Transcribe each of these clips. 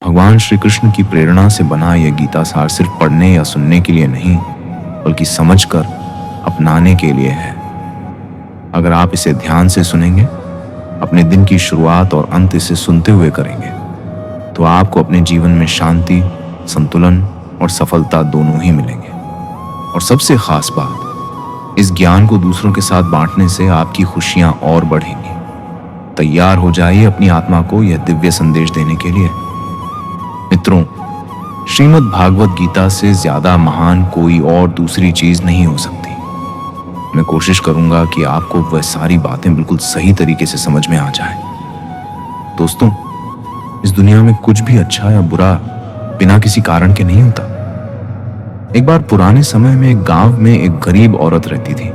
भगवान श्री कृष्ण की प्रेरणा से बना यह गीता सार सिर्फ पढ़ने या सुनने के लिए नहीं, बल्कि समझकर अपनाने के लिए है। अगर आप इसे ध्यान से सुनेंगे, अपने दिन की शुरुआत और अंत इसे सुनते हुए करेंगे, तो आपको अपने जीवन में शांति, संतुलन और सफलता दोनों ही मिलेंगे। और सबसे खास बात, इस ज्ञान को दूसरों के साथ बांटने से आपकी खुशियां और बढ़ेंगी। तैयार हो जाइए अपनी आत्मा को यह दिव्य संदेश देने के लिए। मित्रों, श्रीमद् भागवत गीता से ज्यादा महान कोई और दूसरी चीज नहीं हो सकती। मैं कोशिश करूंगा कि आपको वह सारी बातें बिल्कुल सही तरीके से समझ में आ जाए। दोस्तों, इस दुनिया में कुछ भी अच्छा या बुरा बिना किसी कारण के नहीं होता। एक बार पुराने समय में एक गांव में एक गरीब औरत रहती थी।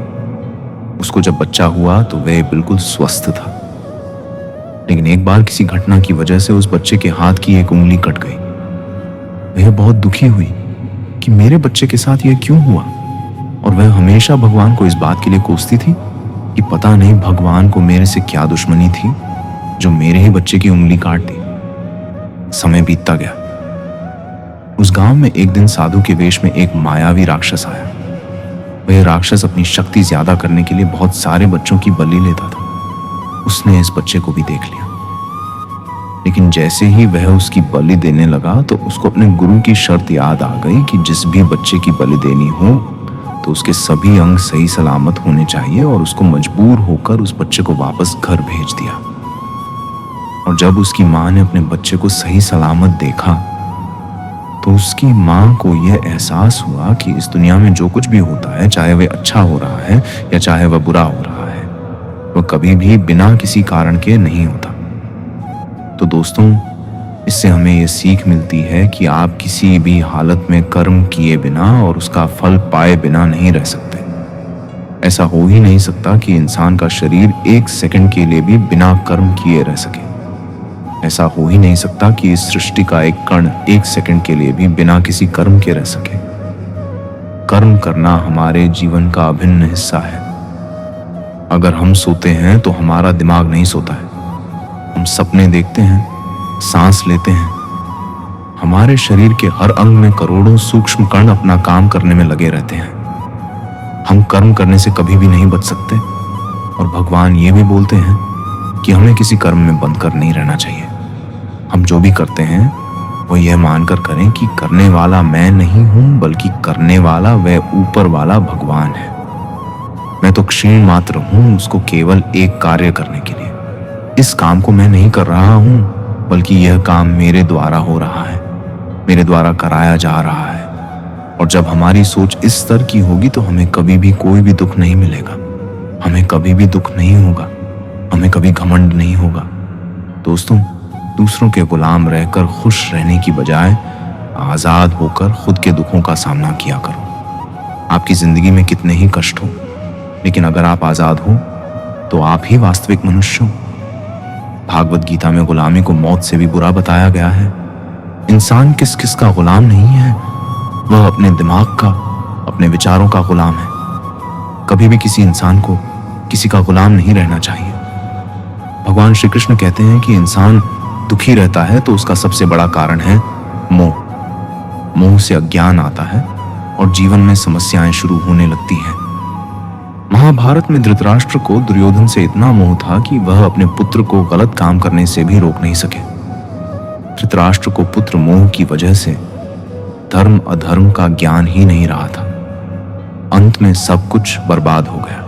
उसको जब बच्चा हुआ तो वह बिल्कुल स्वस्थ था, लेकिन एक बार किसी घटना की वजह से उस बच्चे के हाथ की एक उंगली कट गई। वह बहुत दुखी हुई कि मेरे बच्चे के साथ यह क्यों हुआ, और वह हमेशा भगवान को इस बात के लिए कोसती थी कि पता नहीं भगवान को मेरे से क्या दुश्मनी थी जो मेरे ही बच्चे की उंगली काट दी। समय बीतता गया। उस गांव में एक दिन साधु के वेश में एक मायावी राक्षस आया। वह राक्षस अपनी शक्ति ज्यादा करने के लिए बहुत सारे बच्चों की बलि लेता था। उसने इस बच्चे को भी देख लिया, लेकिन जैसे ही वह उसकी बलि देने लगा तो उसको अपने गुरु की शर्त याद आ गई कि जिस भी बच्चे की बलि देनी हो तो उसके सभी अंग सही सलामत होने चाहिए, और उसको मजबूर होकर उस बच्चे को वापस घर भेज दिया। और जब उसकी माँ ने अपने बच्चे को सही सलामत देखा तो उसकी माँ को यह एहसास हुआ कि इस दुनिया में जो कुछ भी होता है, चाहे वह अच्छा हो रहा है या चाहे वह बुरा हो रहा है, वह कभी भी बिना किसी कारण के नहीं होता। तो दोस्तों, इससे हमें यह सीख मिलती है कि आप किसी भी हालत में कर्म किए बिना और उसका फल पाए बिना नहीं रह सकते। ऐसा हो ही नहीं सकता कि इंसान का शरीर एक सेकंड के लिए भी बिना कर्म किए रह सके। ऐसा हो ही नहीं सकता कि इस सृष्टि का एक कण एक सेकंड के लिए भी बिना किसी कर्म के रह सके। कर्म करना हमारे जीवन का अभिन्न हिस्सा है। अगर हम सोते हैं तो हमारा दिमाग नहीं सोता है। हम सपने देखते हैं, सांस लेते हैं। हमारे शरीर के हर अंग में करोड़ों सूक्ष्म कण अपना काम करने में लगे रहते हैं। हम कर्म करने से कभी भी नहीं बच सकते, और भगवान ये भी बोलते हैं कि हमें किसी कर्म में बंद कर नहीं रहना चाहिए। हम जो भी करते हैं वो यह मानकर करें कि करने वाला मैं नहीं हूं, बल्कि करने वाला वह ऊपर वाला भगवान है। मैं तो क्षीण मात्र हूं, उसको केवल एक कार्य करने के लिए। इस काम को मैं नहीं कर रहा हूं, बल्कि यह काम मेरे द्वारा हो रहा है, मेरे द्वारा कराया जा रहा है। और जब हमारी सोच इस स्तर की होगी तो हमें कभी भी कोई भी दुख नहीं मिलेगा, हमें कभी भी दुख नहीं होगा, हमें कभी घमंड नहीं होगा। दोस्तों, दूसरों के गुलाम रहकर खुश रहने की बजाय आजाद होकर खुद के दुखों का सामना किया करो। आपकी जिंदगी में कितने ही कष्ट हो, लेकिन अगर आप आजाद हो तो आप ही वास्तविक मनुष्य हो। भागवत गीता में गुलामी को मौत से भी बुरा बताया गया है। इंसान किस किस का गुलाम नहीं है, वह अपने दिमाग का, अपने विचारों का गुलाम है। कभी भी किसी इंसान को किसी का गुलाम नहीं रहना चाहिए। भगवान श्री कृष्ण कहते हैं कि इंसान दुखी रहता है तो उसका सबसे बड़ा कारण है मोह। मोह से अज्ञान आता है और जीवन में समस्याएं शुरू होने लगती हैं। महाभारत में धृतराष्ट्र को दुर्योधन से इतना मोह था कि वह अपने पुत्र को गलत काम करने से भी रोक नहीं सके। धृतराष्ट्र को पुत्र मोह की वजह से धर्म अधर्म का ज्ञान ही नहीं रहा था। अंत में सब कुछ बर्बाद हो गया।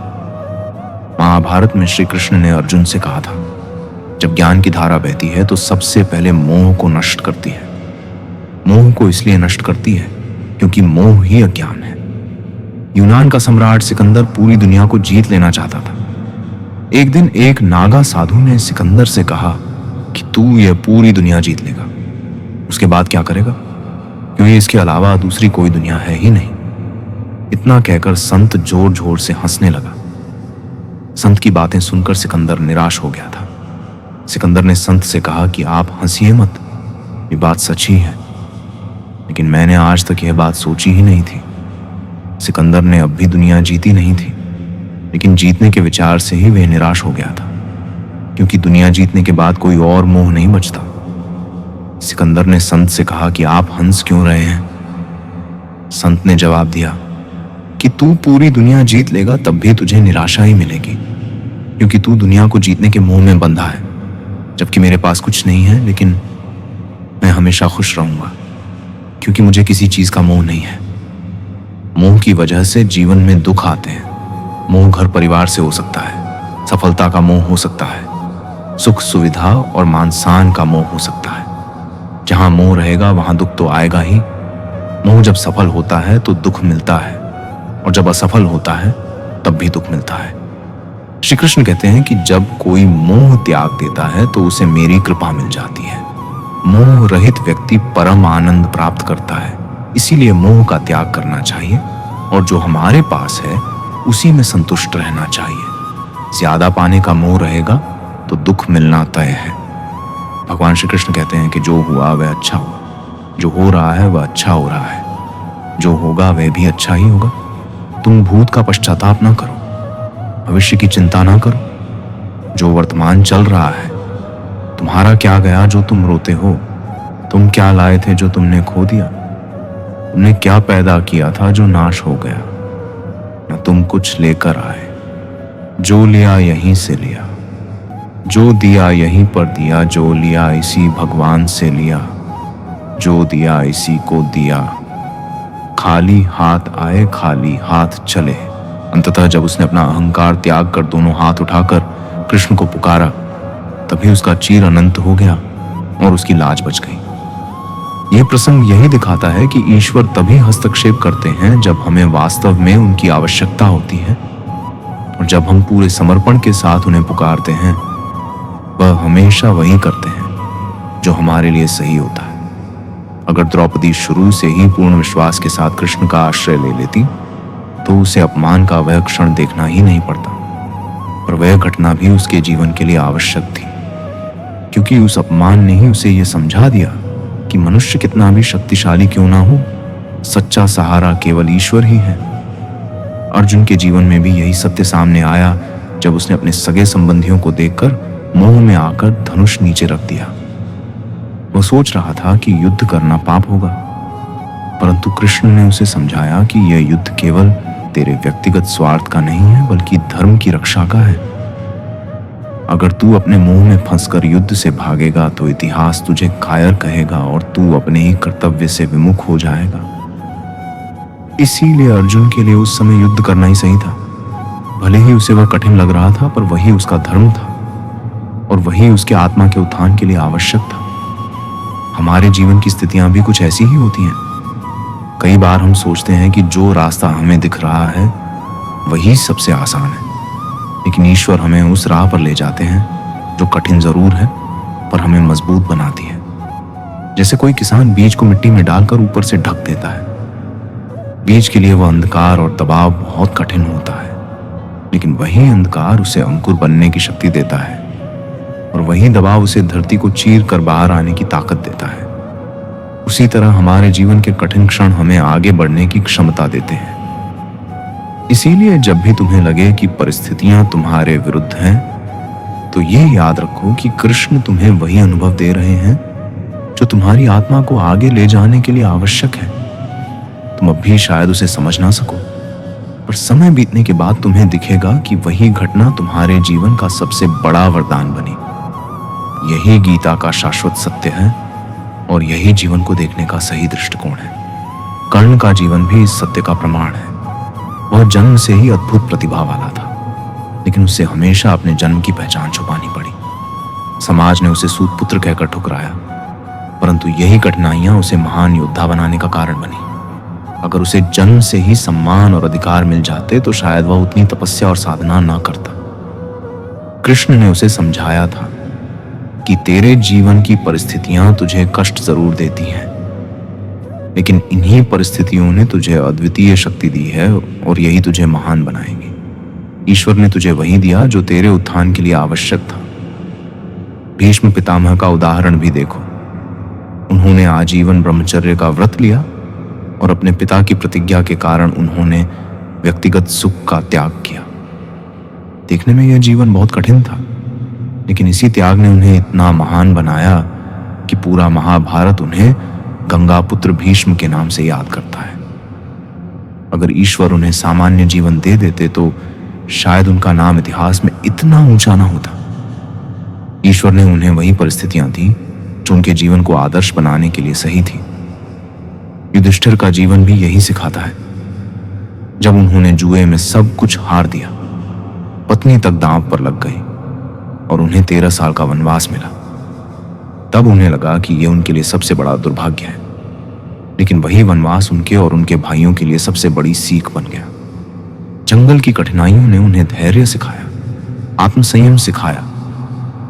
महाभारत में श्री कृष्ण ने अर्जुन से कहा था, जब ज्ञान की धारा बहती है तो सबसे पहले मोह को नष्ट करती है। मोह को इसलिए नष्ट करती है क्योंकि मोह ही अज्ञान है। यूनान का सम्राट सिकंदर पूरी दुनिया को जीत लेना चाहता था। एक दिन एक नागा साधु ने सिकंदर से कहा कि तू यह पूरी दुनिया जीत लेगा, उसके बाद क्या करेगा, क्योंकि इसके अलावा दूसरी कोई दुनिया है ही नहीं। इतना कहकर संत जोर जोर से हंसने लगा। संत की बातें सुनकर सिकंदर निराश हो गया था। सिकंदर ने संत से कहा कि आप हंसिए मत, ये बात सच ही है, लेकिन मैंने आज तक यह बात सोची ही नहीं थी। सिकंदर ने अब भी दुनिया जीती नहीं थी, लेकिन जीतने के विचार से ही वह निराश हो गया था, क्योंकि दुनिया जीतने के बाद कोई और मोह नहीं बचता। सिकंदर ने संत से कहा कि आप हंस क्यों रहे हैं? संत ने जवाब दिया कि तू पूरी दुनिया जीत लेगा तब भी तुझे निराशा ही मिलेगी, क्योंकि तू दुनिया को जीतने के मोह में बंधा है, जबकि मेरे पास कुछ नहीं है, लेकिन मैं हमेशा खुश रहूंगा क्योंकि मुझे किसी चीज का मोह नहीं है। मोह की वजह से जीवन में दुख आते हैं। मोह घर परिवार से हो सकता है, सफलता का मोह हो सकता है, सुख सुविधा और मान सम्मान का मोह हो सकता है। जहां मोह रहेगा वहां दुख तो आएगा ही। मोह जब सफल होता है तो दुख मिलता है, और जब असफल होता है तब भी दुख मिलता है। श्री कृष्ण कहते हैं कि जब कोई मोह त्याग देता है तो उसे मेरी कृपा मिल जाती है। मोह रहित व्यक्ति परम आनंद प्राप्त करता है। इसीलिए मोह का त्याग करना चाहिए और जो हमारे पास है उसी में संतुष्ट रहना चाहिए। ज्यादा पाने का मोह रहेगा तो दुख मिलना तय है। भगवान श्री कृष्ण कहते हैं कि जो हुआ वह अच्छा हुआ, जो हो रहा है वह अच्छा हो रहा है, जो होगा वह भी अच्छा ही होगा। तुम भूत का पश्चाताप ना करो, भविष्य की चिंता ना करो। जो वर्तमान चल रहा है, तुम्हारा क्या गया जो तुम रोते हो? तुम क्या लाए थे जो तुमने खो दिया? तुमने क्या पैदा किया था जो नाश हो गया? न तुम कुछ लेकर आए, जो लिया यहीं से लिया, जो दिया यहीं पर दिया, जो लिया इसी भगवान से लिया, जो दिया इसी को दिया। खाली हाथ आए खाली हाथ चले। अंततः जब उसने अपना अहंकार त्याग कर दोनों हाथ उठाकर कृष्ण को पुकारा, तभी उसका चीर अनंत हो गया और उसकी लाज बच गई। यह प्रसंग यही दिखाता है कि ईश्वर तभी हस्तक्षेप करते हैं जब हमें वास्तव में उनकी आवश्यकता होती है, और जब हम पूरे समर्पण के साथ उन्हें पुकारते हैं, वह हमेशा वही करते हैं जो हमारे लिए सही होता है। अगर द्रौपदी शुरू से ही पूर्ण विश्वास के साथ कृष्ण का आश्रय ले लेती तो उसे अपमान का वह क्षण देखना ही नहीं पड़ता, पर वह घटना भी उसके जीवन के लिए आवश्यक थी, क्योंकि उस अपमान ने ही उसे यह समझा दिया कि मनुष्य कितना भी शक्तिशाली क्यों ना हो, सच्चा सहारा केवल ईश्वर ही है। अर्जुन के जीवन में भी यही सत्य सामने आया जब उसने अपने सगे संबंधियों को देखकर मोह में आकर धनुष नीचे रख दिया। वह सोच रहा था कि युद्ध करना पाप होगा, परंतु कृष्ण ने उसे समझाया कि यह युद्ध केवल तेरे व्यक्तिगत स्वार्थ का नहीं है, बल्कि धर्म की रक्षा का है। अगर तू अपने मोह में फंसकर युद्ध से भागेगा तो इतिहास तुझे कायर कहेगा और तू अपने ही कर्तव्य से विमुख हो जाएगा। इसीलिए अर्जुन के लिए उस समय युद्ध करना ही सही था। भले ही उसे वह कठिन लग रहा था, पर वही उसका धर्म था और वही उसके आत्मा के उत्थान के लिए आवश्यक था। हमारे जीवन की स्थितियां भी कुछ ऐसी ही होती हैं। कई बार हम सोचते हैं कि जो रास्ता हमें दिख रहा है वही सबसे आसान है, लेकिन ईश्वर हमें उस राह पर ले जाते हैं जो कठिन जरूर है पर हमें मजबूत बनाती है। जैसे कोई किसान बीज को मिट्टी में डालकर ऊपर से ढक देता है। बीज के लिए वह अंधकार और दबाव बहुत कठिन होता है, लेकिन वही अंधकार उसे अंकुर बनने की शक्ति देता है और वही दबाव उसे धरती को चीर कर बाहर आने की ताकत देता है। उसी तरह हमारे जीवन के कठिन क्षण हमें आगे बढ़ने की क्षमता देते हैं। इसीलिए जब भी तुम्हें लगे कि परिस्थितियां तुम्हारे विरुद्ध हैं, तो ये याद रखो कि कृष्ण तुम्हें वही अनुभव दे रहे हैं जो तुम्हारी आत्मा को आगे ले जाने के लिए आवश्यक है। तुम अब भी शायद उसे समझ ना सको, पर समय बीतने के बाद तुम्हें दिखेगा कि वही घटना तुम्हारे जीवन का सबसे बड़ा वरदान बनी। यही गीता का शाश्वत सत्य है और यही जीवन को देखने का सही दृष्टिकोण है। कर्ण का जीवन भी इस सत्य का प्रमाण है। वह जन्म से ही अद्भुत प्रतिभा वाला था, लेकिन उसे हमेशा अपने जन्म की पहचान छुपानी पड़ी। समाज ने उसे सूत पुत्र कहकर ठुकराया, परंतु यही कठिनाइयां उसे महान योद्धा बनाने का कारण बनी। अगर उसे जन्म से ही सम्मान और अधिकार मिल जाते तो शायद वह उतनी तपस्या और साधना ना करता। कृष्ण ने उसे समझाया था कि तेरे जीवन की परिस्थितियां तुझे कष्ट जरूर देती हैं, लेकिन इन्हीं परिस्थितियों ने तुझे अद्वितीय शक्ति दी है और यही तुझे महान बनाएंगे। ईश्वर ने तुझे वही दिया जो तेरे उत्थान के लिए आवश्यक था। भीष्म पितामह का उदाहरण भी देखो। उन्होंने आजीवन ब्रह्मचर्य का व्रत लिया और अपने पिता की प्रतिज्ञा के कारण उन्होंने व्यक्तिगत सुख का त्याग किया। देखने में यह जीवन बहुत कठिन था, लेकिन इसी त्याग ने उन्हें इतना महान बनाया कि पूरा महाभारत उन्हें गंगापुत्र भीष्म के नाम से याद करता है। अगर ईश्वर उन्हें सामान्य जीवन दे देते तो शायद उनका नाम इतिहास में इतना ऊंचा ना होता। ईश्वर ने उन्हें वही परिस्थितियां दी जो उनके जीवन को आदर्श बनाने के लिए सही थी। युधिष्ठिर का जीवन भी यही सिखाता है। जब उन्होंने जुए में सब कुछ हार दिया, पत्नी तक दांव पर लग गई और उन्हें 13 साल का वनवास मिला, तब उन्हें लगा कि यह उनके लिए सबसे बड़ा दुर्भाग्य है। लेकिन वही वनवास उनके और उनके भाइयों के लिए सबसे बड़ी सीख बन गया। जंगल की कठिनाइयों ने उन्हें धैर्य सिखाया, आत्मसंयम सिखाया,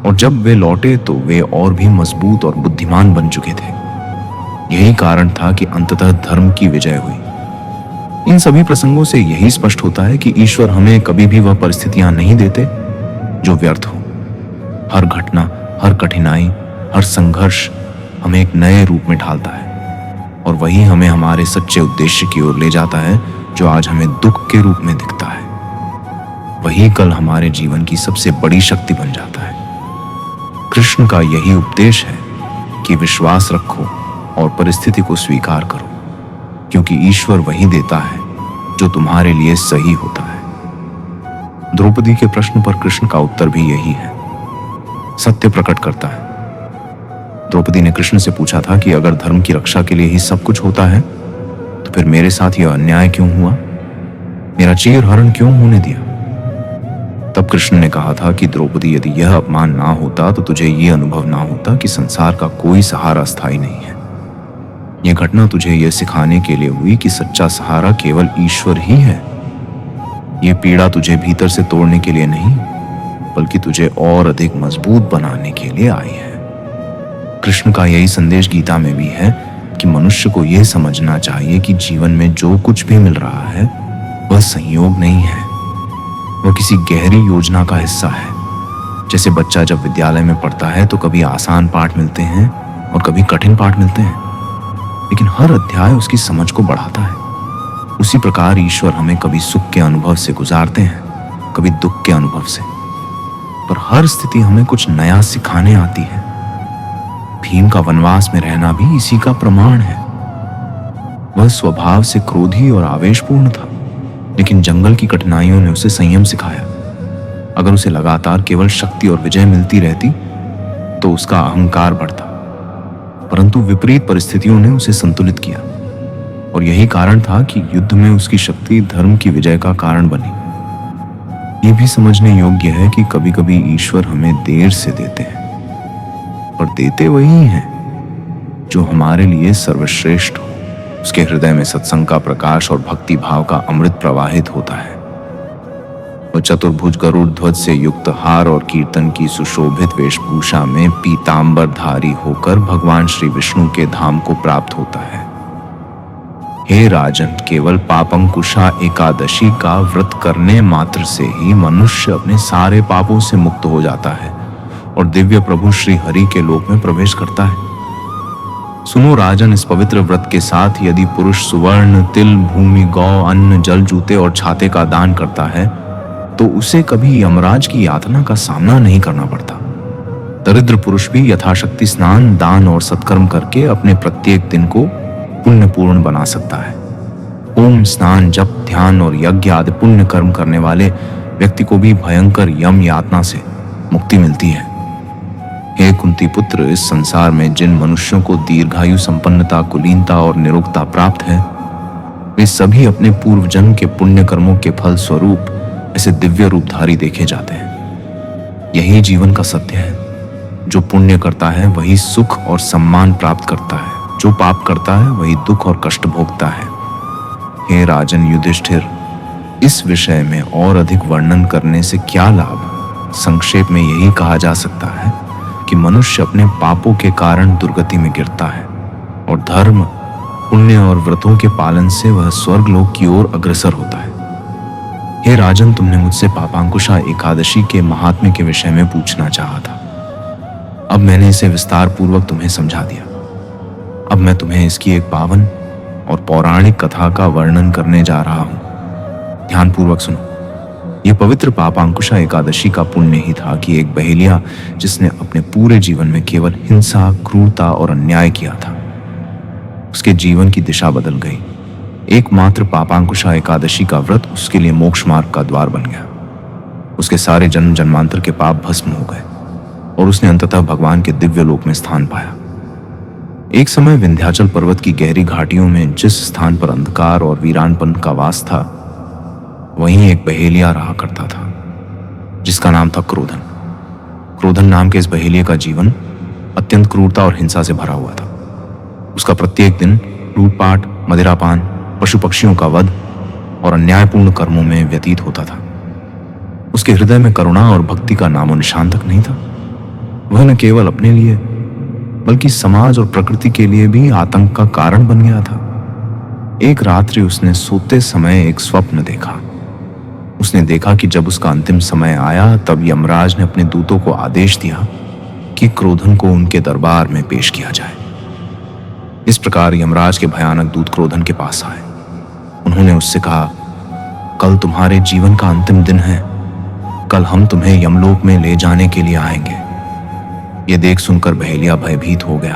और जब वे लौटे तो वे और भी मजबूत और बुद्धिमान बन चुके थे। यही कारण था कि अंततः धर्म की विजय हुई। इन सभी प्रसंगों से यही स्पष्ट होता है कि ईश्वर हमें कभी भी वह परिस्थितियां नहीं देते जो व्यर्थ हो। हर घटना, हर कठिनाई, हर संघर्ष हमें एक नए रूप में ढालता है, और वही हमें हमारे सच्चे उद्देश्य की ओर ले जाता है जो आज हमें दुख के रूप में दिखता है। वही कल हमारे जीवन की सबसे बड़ी शक्ति बन जाता है। कृष्ण का यही उपदेश है कि विश्वास रखो और परिस्थिति को स्वीकार करो, क्योंकि ईश्वर वही देता है जो तुम्हारे लिए सही होता है। द्रौपदी के प्रश्न पर कृष्ण का उत्तर भी यही है, सत्य प्रकट करता है। द्रौपदी ने कृष्ण से पूछा था कि अगर धर्म की रक्षा के लिए ही सब कुछ होता है तो फिर मेरे साथ यह अन्याय क्यों हुआ, मेरा चीरहरण क्यों होने दिया। तब कृष्ण ने कहा था कि द्रौपदी, यदि यह अपमान ना होता तो तुझे यह अनुभव ना होता कि संसार का कोई सहारा स्थायी नहीं है। यह घटना तुझे यह सिखाने के लिए हुई कि सच्चा सहारा केवल ईश्वर ही है। यह पीड़ा तुझे भीतर से तोड़ने के लिए नहीं, बल्कि तुझे और अधिक मजबूत बनाने के लिए आई है। कृष्ण का यही संदेश गीता में भी है कि मनुष्य को यह समझना चाहिए कि जीवन में जो कुछ भी मिल रहा है वह संयोग नहीं है, वह किसी गहरी योजना का हिस्सा है। जैसे बच्चा जब विद्यालय में पढ़ता है तो कभी आसान पाठ मिलते हैं और कभी कठिन पाठ मिलते हैं, लेकिन हर अध्याय उसकी समझ को बढ़ाता है। उसी प्रकार ईश्वर हमें कभी सुख के अनुभव से गुजारते हैं, कभी दुख के अनुभव से, पर हर स्थिति हमें कुछ नया सिखाने आती है। भीम का वनवास में रहना भी इसी का प्रमाण है। वह स्वभाव से क्रोधी और आवेशपूर्ण था, लेकिन जंगल की कठिनाइयों ने उसे संयम सिखाया। अगर उसे लगातार केवल शक्ति और विजय मिलती रहती तो उसका अहंकार बढ़ता, परंतु विपरीत परिस्थितियों ने उसे संतुलित किया, और यही कारण था कि युद्ध में उसकी शक्ति धर्म की विजय का कारण बनी। यह भी समझने योग्य है कि कभी कभी ईश्वर हमें देर से देते हैं, पर देते वही हैं जो हमारे लिए सर्वश्रेष्ठ हो। उसके हृदय में सत्संग का प्रकाश और भक्ति भाव का अमृत प्रवाहित होता है। वह चतुर्भुज गरुड़ ध्वज से युक्त हार और कीर्तन की सुशोभित वेशभूषा में पीतांबरधारी होकर भगवान श्री विष्णु के धाम को प्राप्त होता है। हे राजन, केवल पापंकुशा एकादशी का व्रत करने मात्र से ही मनुष्य अपने सारे पापों से मुक्त हो जाता है और दिव्य प्रभु श्री हरि के लोक में प्रवेश करता है। सुनो राजन, इस पवित्र व्रत के साथ यदि पुरुष सुवर्ण, तिल, भूमि, गौ, अन्न, जल, जूते और छाते का दान करता है तो उसे कभी यमराज की यातना का सामना नहीं करना पड़ता। दरिद्र पुरुष भी यथाशक्ति स्नान, दान और सत्कर्म करके अपने प्रत्येक दिन को पुण्यपूर्ण बना सकता है। ओम स्नान, जप, ध्यान और यज्ञ आदि पुण्य कर्म करने वाले व्यक्ति को भी भयंकर यम यातना से मुक्ति मिलती है। हे कुंती पुत्र, इस संसार में जिन मनुष्यों को दीर्घायु, संपन्नता, कुलीनता और निरोगता प्राप्त है, वे सभी अपने पूर्व जन्म के पुण्य कर्मों के फल स्वरूप ऐसे दिव्य रूपधारी देखे जाते हैं। यही जीवन का सत्य है। जो पुण्य करता है वही सुख और सम्मान प्राप्त करता है, जो पाप करता है वही दुख और कष्ट भोगता है। हे राजन युधिष्ठिर, इस विषय में और अधिक वर्णन करने से क्या लाभ। संक्षेप में यही कहा जा सकता है कि मनुष्य अपने पापों के कारण दुर्गति में गिरता है और धर्म, पुण्य और व्रतों के पालन से वह स्वर्गलोक की ओर अग्रसर होता है। हे राजन, तुमने मुझसे पापांकुशा एकादशी के महात्म्य के विषय में पूछना चाहा था। अब मैंने इसे विस्तार पूर्वक तुम्हें समझा दिया। अब मैं तुम्हें इसकी एक पावन और पौराणिक कथा का वर्णन करने जा रहा हूं। ध्यानपूर्वक सुनो। यह पवित्र पापांकुशा एकादशी का पुण्य ही था कि एक बहेलिया जिसने अपने पूरे जीवन में केवल हिंसा, क्रूरता और अन्याय किया था, उसके जीवन की दिशा बदल गई। एकमात्र पापांकुशा एकादशी का व्रत उसके लिए मोक्ष मार्ग का द्वार बन गया। उसके सारे जन्म जन्मांतर के पाप भस्म हो गए और उसने अंततः भगवान के दिव्य लोक में स्थान पाया। एक समय विंध्याचल पर्वत की गहरी घाटियों में जिस स्थान पर अंधकार और वीरानपन का वास था, वहीं एक बहेलिया रहा करता था जिसका नाम था क्रोधन। क्रोधन नाम के इस बहेलिये का जीवन अत्यंत क्रूरता और हिंसा से भरा हुआ था। उसका प्रत्येक दिन लूटपाट, मदिरापान, पशु पक्षियों का वध और अन्यायपूर्ण कर्मों में व्यतीत होता था। उसके हृदय में करुणा और भक्ति का नामो निशान तक नहीं था। वह न केवल अपने लिए बल्कि समाज और प्रकृति के लिए भी आतंक का कारण बन गया था। एक रात्रि उसने सोते समय एक स्वप्न देखा। उसने देखा कि जब उसका अंतिम समय आया तब यमराज ने अपने दूतों को आदेश दिया कि क्रोधन को उनके दरबार में पेश किया जाए। इस प्रकार यमराज के भयानक दूत क्रोधन के पास आए। उन्होंने उससे कहा, कल तुम्हारे जीवन का अंतिम दिन है। कल हम तुम्हें यमलोक में ले जाने के लिए आएंगे। यह देख सुनकर बहेलिया भयभीत हो गया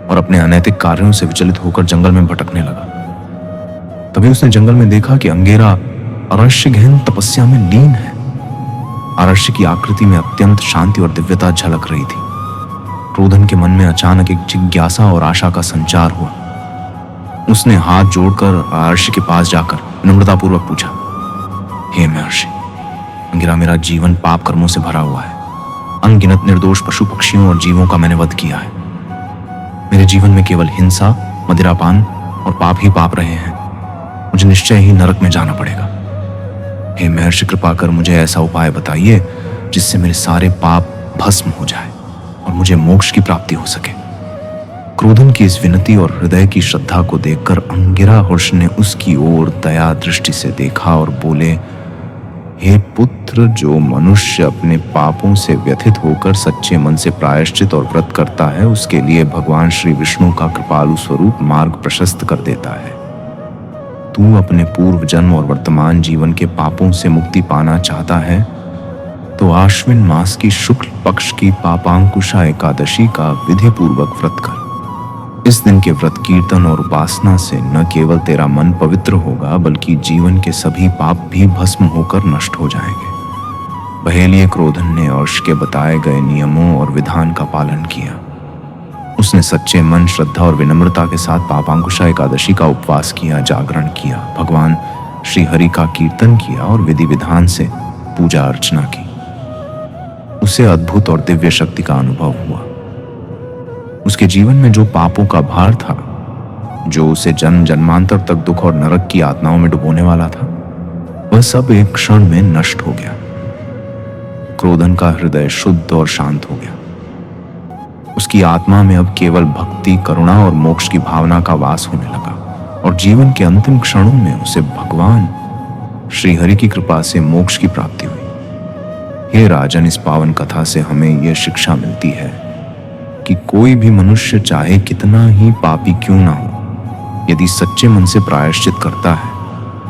और अपने अनैतिक कार्यों से विचलित होकर जंगल में भटकने लगा। तभी उसने जंगल में देखा कि अंगेरा अरश्य गहन तपस्या में लीन है। अरश्य की आकृति में अत्यंत शांति और दिव्यता झलक रही थी। क्रोधन के मन में अचानक एक जिज्ञासा और आशा का संचार हुआ। उसने हाथ जोड़कर अरश्य के पास जाकर विनम्रतापूर्वक पूछा, हे महर्षि, अंगिरा, मेरा जीवन पाप कर्मों से भरा हुआ है। अनगिनत निर्दोष पशु पक्षियों और जीवों का मैंने वध किया है। मेरे जीवन में केवल हिंसा, मदिरापान और पाप ही पाप रहे हैं। मुझे निश्चय ही नरक में जाना पड़ेगा। हे महर्षि, कृपा कर मुझे ऐसा उपाय बताइए जिससे मेरे सारे पाप भस्म हो जाए और मुझे मोक्ष की प्राप्ति हो सके। क्रोधन की इस विनती और हृदय की श्रद्धा को देखकर अंगिरा हर्ष ने उसकी ओर दया दृष्टि से देखा और बोले, हे पुत्र, जो मनुष्य अपने पापों से व्यथित होकर सच्चे मन से प्रायश्चित और व्रत करता है, उसके लिए भगवान श्री विष्णु का कृपालु स्वरूप मार्ग प्रशस्त कर देता है। तू अपने पूर्व जन्म और वर्तमान जीवन के पापों से मुक्ति पाना चाहता है तो आश्विन मास की शुक्ल पक्ष की पापांकुशा एकादशी का विधि पूर्वक व्रत कर। इस दिन के व्रत, कीर्तन और उपासना से न केवल तेरा मन पवित्र होगा बल्कि जीवन के सभी पाप भी भस्म होकर नष्ट हो जाएंगे। बहेलिये क्रोधन ने अर्श के बताए गए नियमों और विधान का पालन किया। उसने सच्चे मन, श्रद्धा और विनम्रता के साथ पापांकुशा एकादशी का उपवास किया, जागरण किया, भगवान श्री हरि का कीर्तन किया और विधि विधान से पूजा अर्चना की। उसे अद्भुत और दिव्य शक्ति का अनुभव हुआ। उसके जीवन में जो पापों का भार था, जो उसे जन्म जन्मांतर तक दुख और नरक की यातनाओं में डुबोने वाला था, वह सब एक क्षण में नष्ट हो गया। क्रोधन का हृदय शुद्ध और शांत हो गया। उसकी आत्मा में अब केवल भक्ति, करुणा और मोक्ष की भावना का वास होने लगा और जीवन के अंतिम क्षणों में उसे भगवान श्री हरि की कृपा से मोक्ष की प्राप्ति हुई। हे राजन, इस पावन कथा से हमें यह शिक्षा मिलती है कि कोई भी मनुष्य चाहे कितना ही पापी क्यों ना हो, यदि सच्चे मन से प्रायश्चित करता है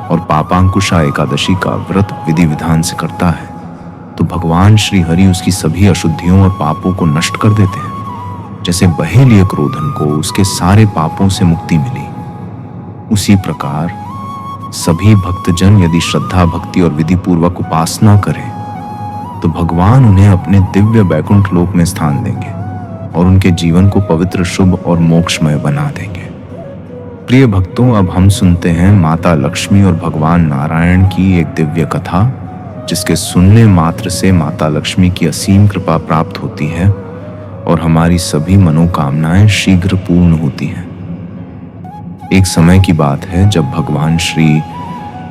और पापांकुशा एकादशी का व्रत विधि विधान से करता है तो भगवान श्री हरि उसकी सभी अशुद्धियों और पापों को नष्ट कर देते हैं। जैसे बहेलिये क्रोधन को उसके सारे पापों से मुक्ति मिली, उसी प्रकार सभी भक्तजन यदि श्रद्धा, भक्ति और विधि पूर्वक उपासना करें तो भगवान उन्हें अपने दिव्य वैकुंठ लोक में स्थान देंगे और उनके जीवन को पवित्र, शुभ और मोक्षमय बना देंगे। प्रिय भक्तों, अब हम सुनते हैं माता लक्ष्मी और भगवान नारायण की एक दिव्य कथा, जिसके सुनने मात्र से माता लक्ष्मी की असीम कृपा प्राप्त होती है और हमारी सभी मनोकामनाएं शीघ्र पूर्ण होती हैं। एक समय की बात है जब भगवान श्री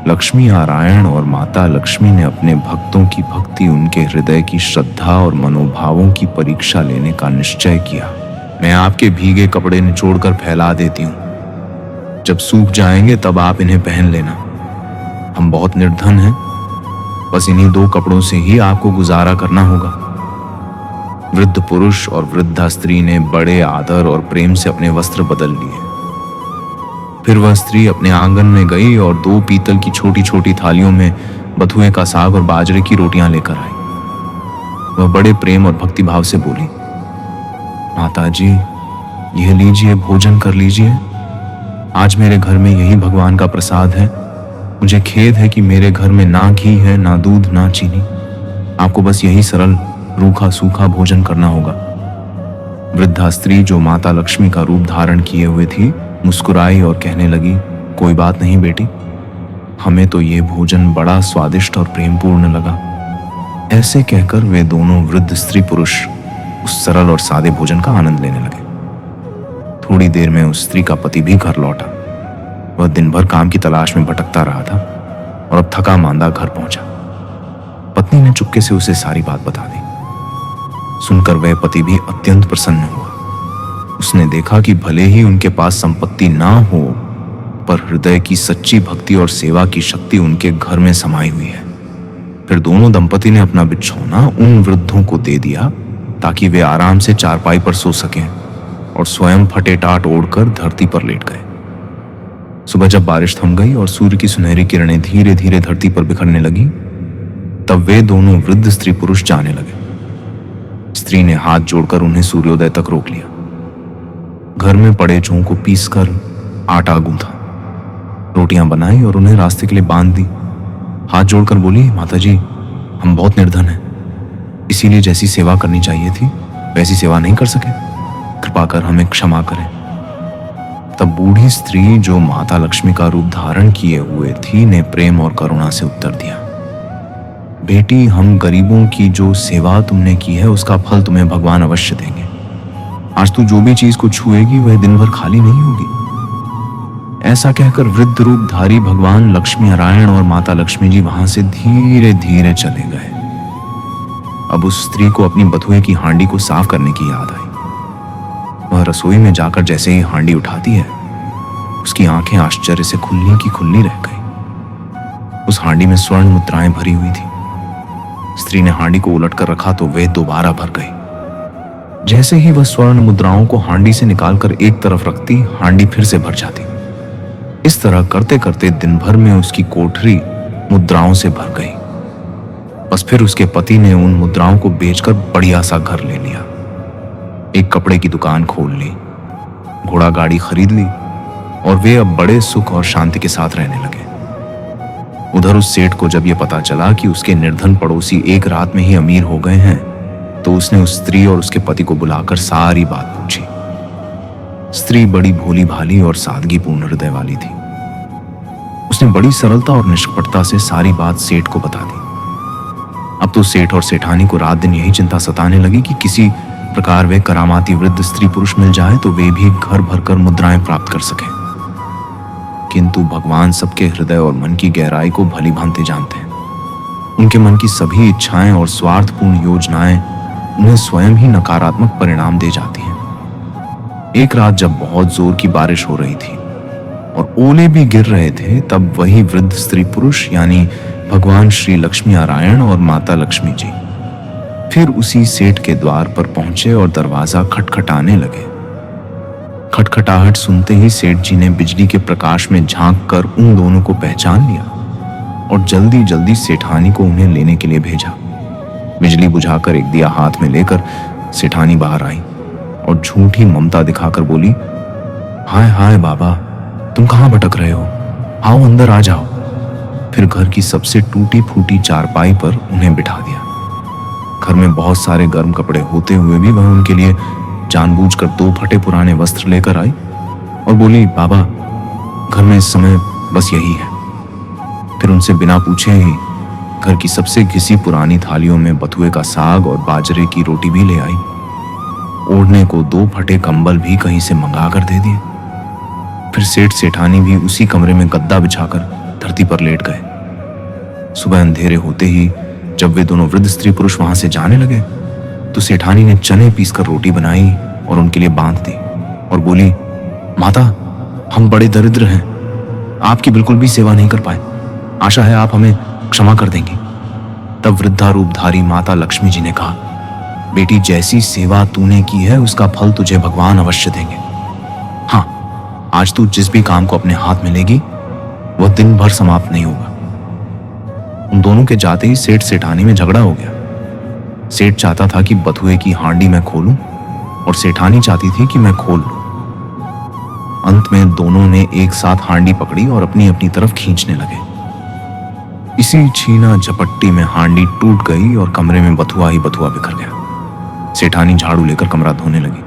लक्ष्मी नारायण और माता लक्ष्मी ने अपने भक्तों की भक्ति, उनके हृदय की श्रद्धा और मनोभावों की परीक्षा लेने का निश्चय किया। मैं आपके भीगे कपड़े निचोड़कर फैला देती हूँ। जब सूख जाएंगे तब आप इन्हें पहन लेना। हम बहुत निर्धन हैं, बस इन्हीं 2 कपड़ों से ही आपको गुजारा करना होगा। वृद्ध पुरुष और वृद्धा स्त्री ने बड़े आदर और प्रेम से अपने वस्त्र बदल लिए। फिर वह स्त्री अपने आंगन में गई और 2 पीतल की छोटी छोटी थालियों में बथुए का साग और बाजरे की रोटियां लेकर आई। वह बड़े प्रेम और भक्तिभाव से बोली, माता जी, यह लीजिए, भोजन कर लीजिए। आज मेरे घर में यही भगवान का प्रसाद है। मुझे खेद है कि मेरे घर में ना घी है, ना दूध, ना चीनी। आपको बस यही सरल रूखा सूखा भोजन करना होगा। वृद्धा स्त्री, जो माता लक्ष्मी का रूप धारण किए हुए थी, मुस्कुराई और कहने लगी, कोई बात नहीं बेटी, हमें तो ये भोजन बड़ा स्वादिष्ट और प्रेमपूर्ण लगा। ऐसे कहकर वे दोनों वृद्ध स्त्री पुरुष उस सरल और सादे भोजन का आनंद लेने लगे। थोड़ी देर में उस स्त्री का पति भी घर लौटा। वह दिन भर काम की तलाश में भटकता रहा था और अब थका मांदा घर पहुंचा। पत्नी ने चुपके से उसे सारी बात बता दी। सुनकर वह पति भी अत्यंत प्रसन्न हुआ। उसने देखा कि भले ही उनके पास संपत्ति ना हो, पर हृदय की सच्ची भक्ति और सेवा की शक्ति उनके घर में समाई हुई है। फिर दोनों दंपति ने अपना बिछौना उन वृद्धों को दे दिया ताकि वे आराम से चारपाई पर सो सकें, और स्वयं फटे टाट ओढ़कर धरती पर लेट गए। सुबह जब बारिश थम गई और सूर्य की सुनहरी किरणें धीरे धीरे धरती पर बिखरने लगी, तब वे दोनों वृद्ध स्त्री पुरुष जाने लगे। स्त्री ने हाथ जोड़कर उन्हें सूर्योदय तक रोक लिया। घर में पड़े जौ को पीसकर आटा गूंथा, रोटियां बनाई और उन्हें रास्ते के लिए बांध दी। हाथ जोड़कर बोली, माता जी, हम बहुत निर्धन हैं, इसीलिए जैसी सेवा करनी चाहिए थी वैसी सेवा नहीं कर सके, कृपा कर हमें क्षमा करें। तब बूढ़ी स्त्री, जो माता लक्ष्मी का रूप धारण किए हुए थी, ने प्रेम और करुणा से उत्तर दिया, बेटी, हम गरीबों की जो सेवा तुमने की है उसका फल तुम्हें भगवान अवश्य देंगे। आज तू जो भी चीज को छुएगी वह दिन भर खाली नहीं होगी। ऐसा कहकर वृद्ध रूपधारी भगवान लक्ष्मी नारायण और माता लक्ष्मी जी वहां से धीरे धीरे चले गए। अब उस स्त्री को अपनी बथुए की हांडी को साफ करने की याद आई। वह रसोई में जाकर जैसे ही हांडी उठाती है, उसकी आंखें आश्चर्य से खुलनी की खुलनी रह गई। उस हांडी में स्वर्ण मुद्राएं भरी हुई थी। स्त्री ने हांडी को उलट कर रखा तो वे दोबारा भर गई। जैसे ही वह स्वर्ण मुद्राओं को हांडी से निकालकर एक तरफ रखती, हांडी फिर से भर जाती। इस तरह करते करते दिन भर में उसकी कोठरी मुद्राओं से भर गई। बस फिर उसके पति ने उन मुद्राओं को बेचकर बढ़िया सा घर ले लिया, एक कपड़े की दुकान खोल ली, घोड़ा गाड़ी खरीद ली और वे अब बड़े सुख और शांति के साथ रहने लगे। उधर उस सेठ को जब यह पता चला कि उसके निर्धन पड़ोसी एक रात में ही अमीर हो गए हैं, तो उसने उस स्त्री और उसके पति को बुलाकर सारी बात पूछी। स्त्री बड़ी भोली भाली और सादगीपूर्ण हृदय वाली थी। उसने बड़ी सरलता और निष्कपटता से सारी बात सेठ को बता दी। अब तो सेठ और सेठानी को रात दिन यही चिंता सताने लगी कि किसी प्रकार वे करामाती वृद्ध स्त्री पुरुष मिल जाए तो वे भी घर भरकर मुद्राएं प्राप्त कर सकें। किंतु भगवान सबके हृदय और मन की गहराई को भली भांति जानते हैं। उनके मन की सभी इच्छाएं और स्वार्थपूर्ण योजनाएं उन्हें स्वयं ही नकारात्मक परिणाम दे जाती हैं। एक रात जब बहुत जोर की बारिश हो रही थी और ओले भी गिर रहे थे, तब वही वृद्ध स्त्री पुरुष यानी भगवान श्री लक्ष्मी नारायण और माता लक्ष्मी जी फिर उसी सेठ के द्वार पर पहुंचे और दरवाजा खटखटाने लगे। खटखटाहट सुनते ही सेठ जी ने बिजली के प्रकाश में झांक कर उन दोनों को पहचान लिया और जल्दी जल्दी सेठानी को उन्हें लेने के लिए भेजा। बिजली बुझाकर एक दिया हाथ में लेकर सेठानी बाहर आई और झूठी ममता दिखाकर बोली, हाय हाय बाबा, तुम कहाँ भटक रहे हो? आओ अंदर आ जाओ। फिर घर की सबसे टूटी फूटी चारपाई पर उन्हें बिठा दिया। घर में बहुत सारे गर्म कपड़े होते हुए भी वह उनके लिए जानबूझकर 2 फटे पुराने वस्त्र लेकर आई और बोली, बाबा, घर में इस समय बस यही है। फिर उनसे बिना पूछे ही घर की सबसे घिसी पुरानी थालियों में बथुए का साग और बाजरे की रोटी भी ले आई। ओढ़ने को 2 फटे कंबल भी कहीं से मंगा कर दे दिए। फिर सेठ सेठानी भी उसी कमरे में गद्दा बिछाकर धरती पर लेट गए। सुबह अंधेरे होते ही जब वे दोनों वृद्ध स्त्री पुरुष वहां से जाने लगे, तो सेठानी ने चने पीसकर रोटी बनाई और उनके लिए बांध दी और बोली, माता, हम बड़े दरिद्र हैं, आपकी बिल्कुल भी सेवा नहीं कर पाए। आशा है आप हमें क्षमा कर देंगी। तब वृद्धा रूपधारी माता लक्ष्मी जी ने कहा, बेटी, जैसी सेवा तूने की है उसका फल तुझे भगवान अवश्य देंगे। हाँ, आज तू जिस भी काम को अपने हाथ में लेगी वह दिन भर समाप्त नहीं होगा। उन दोनों के जाते ही सेठ सेठानी में झगड़ा हो गया। सेठ चाहता था कि बथुए की हांडी मैं खोलूं और सेठानी चाहती थी कि मैं खोल लूं। अंत में दोनों ने एक साथ हांडी पकड़ी और अपनी अपनी तरफ खींचने लगे। इसी छीना झपट्टी में हांडी टूट गई और कमरे में बथुआ ही बथुआ बिखर गया। सेठानी झाड़ू लेकर कमरा धोने लगी।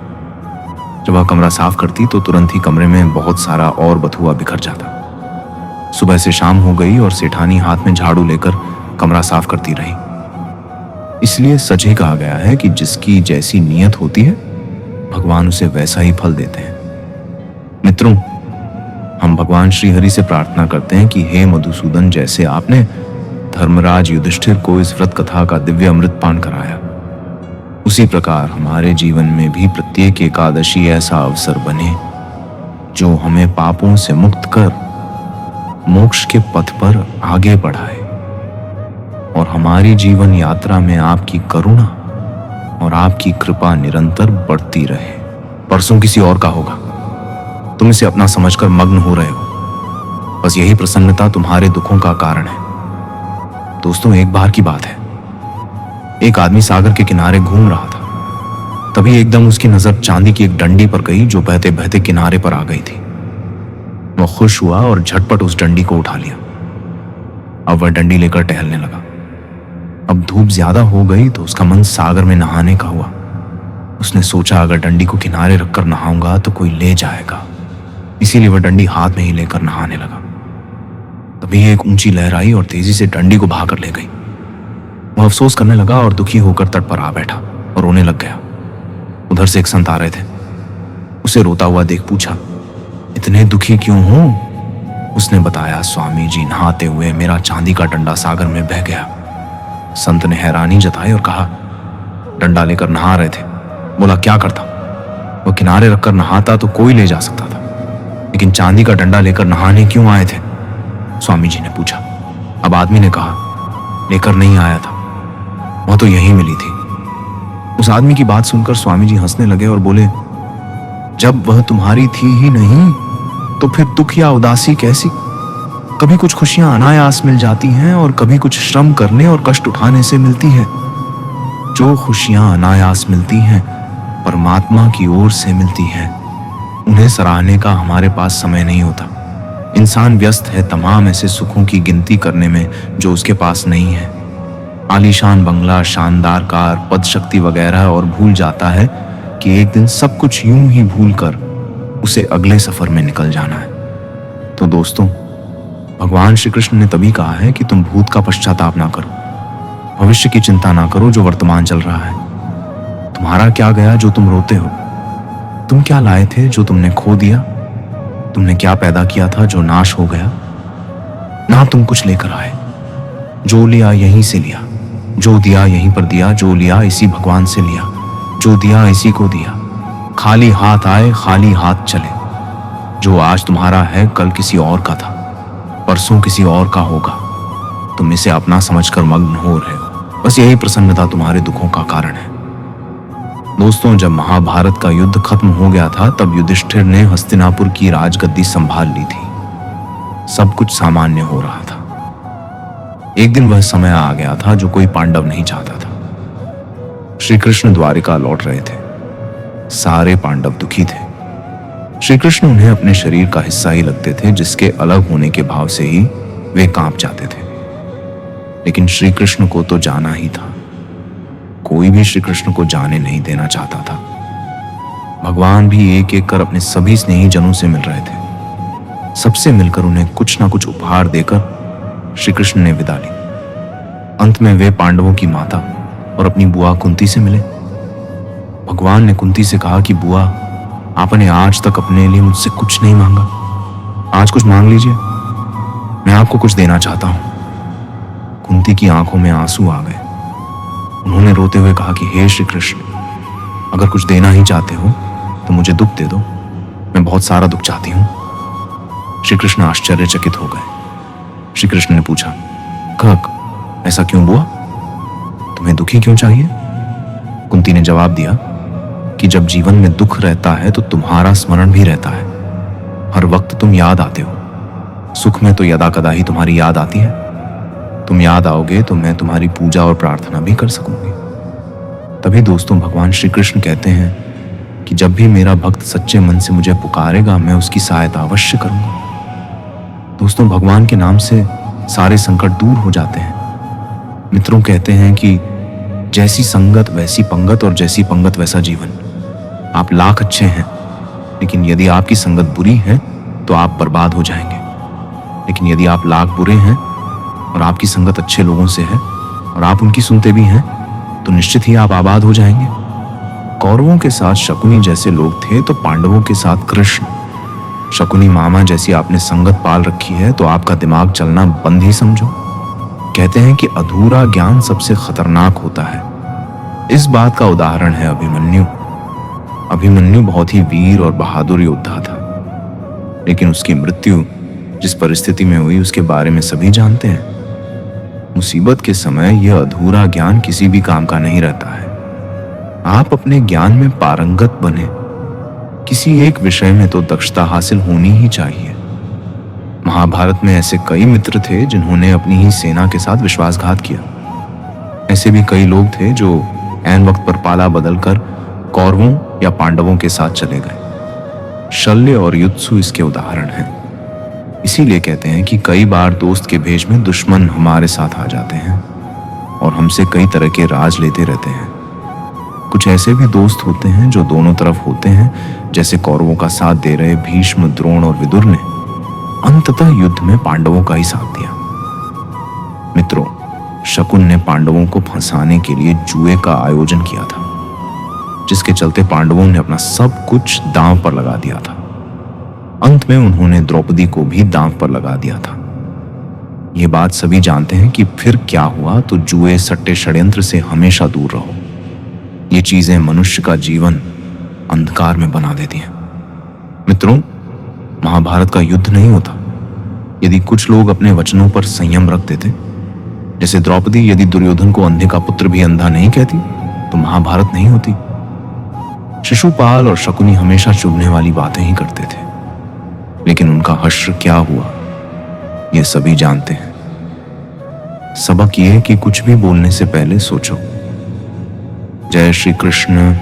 जब वह कमरा साफ करती तो तुरंत ही कमरे में बहुत सारा और बथुआ बिखर जाता। सुबह से शाम हो गई और सेठानी हाथ में झाड़ू लेकर कमरा साफ करती रही। इसलिए सच ही कहा गया है कि जिसकी जैसी नीयत होती है भगवान उसे वैसा ही फल देते हैं। मित्रों, हम भगवान श्री हरि से प्रार्थना करते हैं कि हे मधुसूदन, जैसे आपने धर्मराज युधिष्ठिर को इस व्रत कथा का दिव्य अमृत पान कराया, उसी प्रकार हमारे जीवन में भी प्रत्येक एकादशी ऐसा अवसर बने जो हमें पापों से मुक्त कर मोक्ष के पथ पर आगे बढ़ाए और हमारी जीवन यात्रा में आपकी करुणा और आपकी कृपा निरंतर बढ़ती रहे। परसों किसी और का होगा, तुम इसे अपना समझकर मग्न हो रहे हो। बस यही प्रसन्नता तुम्हारे दुखों का कारण है। दोस्तों, एक बार की बात है, एक आदमी सागर के किनारे घूम रहा था। तभी एकदम उसकी नजर चांदी की एक डंडी पर गई जो बहते बहते किनारे पर आ गई थी। वह खुश हुआ और झटपट उस डंडी को उठा लिया। अब वह डंडी लेकर टहलने लगा। अब धूप ज्यादा हो गई तो उसका मन सागर में नहाने का हुआ। उसने सोचा अगर डंडी को किनारे रखकर नहाऊंगा तो कोई ले जाएगा, इसीलिए वह डंडी हाथ में ही लेकर नहाने लगा। तभी एक ऊंची लहर आई और तेजी से डंडी को बहाकर ले गई। वह अफसोस करने लगा और दुखी होकर तट पर आ बैठा और रोने लग गया। उधर से एक संत आ रहे थे। उसे रोता हुआ देख पूछा, इतने दुखी क्यों हो? उसने बताया, स्वामी जी, नहाते हुए मेरा चांदी का डंडा सागर में बह गया। संत ने हैरानी जताई और कहा, डंडा लेकर नहा रहे थे? बोला, क्या करता? वो किनारे रखकर नहाता तो कोई ले जा सकता था, लेकिन चांदी का डंडा लेकर नहाने क्यों आए थे? स्वामी जी ने पूछा। अब आदमी ने कहा, लेकर नहीं आया था, वह तो यहीं मिली थी। उस आदमी की बात सुनकर स्वामी जी हंसने लगे और बोले, जब वह तुम्हारी थी ही नहीं तो फिर दुख या उदासी कैसी? कभी कुछ खुशियां अनायास मिल जाती हैं और कभी कुछ श्रम करने और कष्ट उठाने से मिलती है। जो खुशियां अनायास मिलती हैं परमात्मा की ओर से मिलती हैं। उन्हें सराहने का हमारे पास समय नहीं होता। इंसान व्यस्त है तमाम ऐसे सुखों की गिनती करने में जो उसके पास नहीं है। आलीशान बंगला, शानदार कार, पद शक्ति वगैरह, और भूल जाता है कि एक दिन सब कुछ यूं ही भूलकर उसे अगले सफर में निकल जाना है। तो दोस्तों, भगवान श्री कृष्ण ने तभी कहा है कि तुम भूत का पश्चाताप ना करो, भविष्य की चिंता ना करो जो वर्तमान चल रहा है। तुम्हारा क्या गया जो तुम रोते हो? तुम क्या लाए थे जो तुमने खो दिया? तुमने क्या पैदा किया था जो नाश हो गया? ना तुम कुछ लेकर आए। जो लिया यहीं से लिया, जो दिया यहीं पर दिया, जो लिया इसी भगवान से लिया, जो दिया इसी को दिया। खाली हाथ आए, खाली हाथ चले। जो आज तुम्हारा है कल किसी और का था, परसों किसी और का होगा। तुम इसे अपना समझकर मग्न हो रहे हो। बस यही प्रसन्नता तुम्हारे दुखों का कारण है। दोस्तों, जब महाभारत का युद्ध खत्म हो गया था तब युधिष्ठिर ने हस्तिनापुर की राजगद्दी संभाल ली थी। सब कुछ सामान्य हो रहा था। एक दिन वह समय आ गया था जो कोई पांडव नहीं चाहता था। श्री कृष्ण द्वारिका लौट रहे थे। सारे पांडव दुखी थे। श्री कृष्ण उन्हें अपने शरीर का हिस्सा ही लगते थे, जिसके अलग होने के भाव से ही वे कांप जाते थे। लेकिन श्री कृष्ण को तो जाना ही था। कोई भी श्री कृष्ण को जाने नहीं देना चाहता था। भगवान भी एक एक कर अपने सभी स्नेही जनों से मिल रहे थे। सबसे मिलकर उन्हें कुछ ना कुछ उपहार देकर श्री कृष्ण ने विदा ली। अंत में वे पांडवों की माता और अपनी बुआ कुंती से मिले। भगवान ने कुंती से कहा कि बुआ, आपने आज तक अपने लिए मुझसे कुछ नहीं मांगा, आज कुछ मांग लीजिए, मैं आपको कुछ देना चाहता हूं। कुंती की आंखों में आंसू आ गए। उन्होंने रोते हुए कहा कि हे श्री कृष्ण, अगर कुछ देना ही चाहते हो तो मुझे दुख दे दो, मैं बहुत सारा दुख चाहती हूं। श्री कृष्ण आश्चर्यचकित हो गए। श्री कृष्ण ने पूछा, कक, ऐसा क्यों बुआ? तुम्हें दुखी क्यों चाहिए? कुंती ने जवाब दिया कि जब जीवन में दुख रहता है तो तुम्हारा स्मरण भी रहता है। हर वक्त तुम याद आते हो। सुख में तो यदा कदा ही तुम्हारी याद आती है। तुम याद आओगे तो मैं तुम्हारी पूजा और प्रार्थना भी कर सकूंगी। तभी दोस्तों भगवान श्री कृष्ण कहते हैं कि जब भी मेरा भक्त सच्चे मन से मुझे पुकारेगा, मैं उसकी सहायता अवश्य करूंगा। दोस्तों, भगवान के नाम से सारे संकट दूर हो जाते हैं। मित्रों कहते हैं कि जैसी संगत वैसी पंगत और जैसी पंगत वैसा जीवन। आप लाख अच्छे हैं, लेकिन यदि आपकी संगत बुरी है तो आप बर्बाद हो जाएंगे। लेकिन यदि आप लाख बुरे हैं और आपकी संगत अच्छे लोगों से है और आप उनकी सुनते भी हैं, तो निश्चित ही आप आबाद हो जाएंगे। कौरवों के साथ शकुनी जैसे लोग थे तो पांडवों के साथ कृष्ण। शकुनी मामा जैसी आपने संगत पाल रखी है तो आपका दिमाग चलना बंद ही समझो। कहते हैं कि अधूरा ज्ञान सबसे खतरनाक होता है। इस बात का उदाहरण है अभिमन्यु। अभिमन्यु बहुत ही वीर और बहादुर योद्धा था, लेकिन उसकी मृत्यु जिस परिस्थिति में हुई उसके बारे में सभी जानते हैं। मुसीबत के समय यह अधूरा ज्ञान किसी भी काम का नहीं रहता है। आप अपने ज्ञान में पारंगत बने। किसी एक विषय में तो दक्षता हासिल होनी ही चाहिए। महाभारत में ऐसे कई मित्र थे जिन्होंने अपनी ही सेना के साथ विश्वासघात किया। ऐसे भी कई लोग थे जो ऐन वक्त पर पाला बदलकर कौरवों या पांडवों के साथ चले गए। शल्य और युत्सु इसके उदाहरण हैं। इसीलिए कहते हैं कि कई बार दोस्त के भेष में दुश्मन हमारे साथ आ जाते हैं और हमसे कई तरह के राज लेते रहते हैं। कुछ ऐसे भी दोस्त होते हैं जो दोनों तरफ होते हैं, जैसे कौरवों का साथ दे रहे भीष्म, द्रोण और विदुर ने अंततः युद्ध में पांडवों का ही साथ दिया। मित्रों, शकुन ने पांडवों को फंसाने के लिए जुए का आयोजन किया था, जिसके चलते पांडवों ने अपना सब कुछ दांव पर लगा दिया था। अंत में उन्होंने द्रौपदी को भी दांव पर लगा दिया था। ये बात सभी जानते हैं कि फिर क्या हुआ, तो जुए, सट्टे, षड्यंत्र से हमेशा दूर रहो। ये चीजें मनुष्य का जीवन अंधकार में बना देती हैं। मित्रों, महाभारत का युद्ध नहीं होता यदि कुछ लोग अपने वचनों पर संयम रख देते। जैसे द्रौपदी यदि दुर्योधन को अंधे का पुत्र भी अंधा नहीं कहती तो महाभारत नहीं होती। शिशुपाल और शकुनी हमेशा चुभने वाली बातें ही करते थे, लेकिन उनका हश्र क्या हुआ ये सभी जानते हैं। सबक ये कि कुछ भी बोलने से पहले सोचो। जय श्री कृष्ण।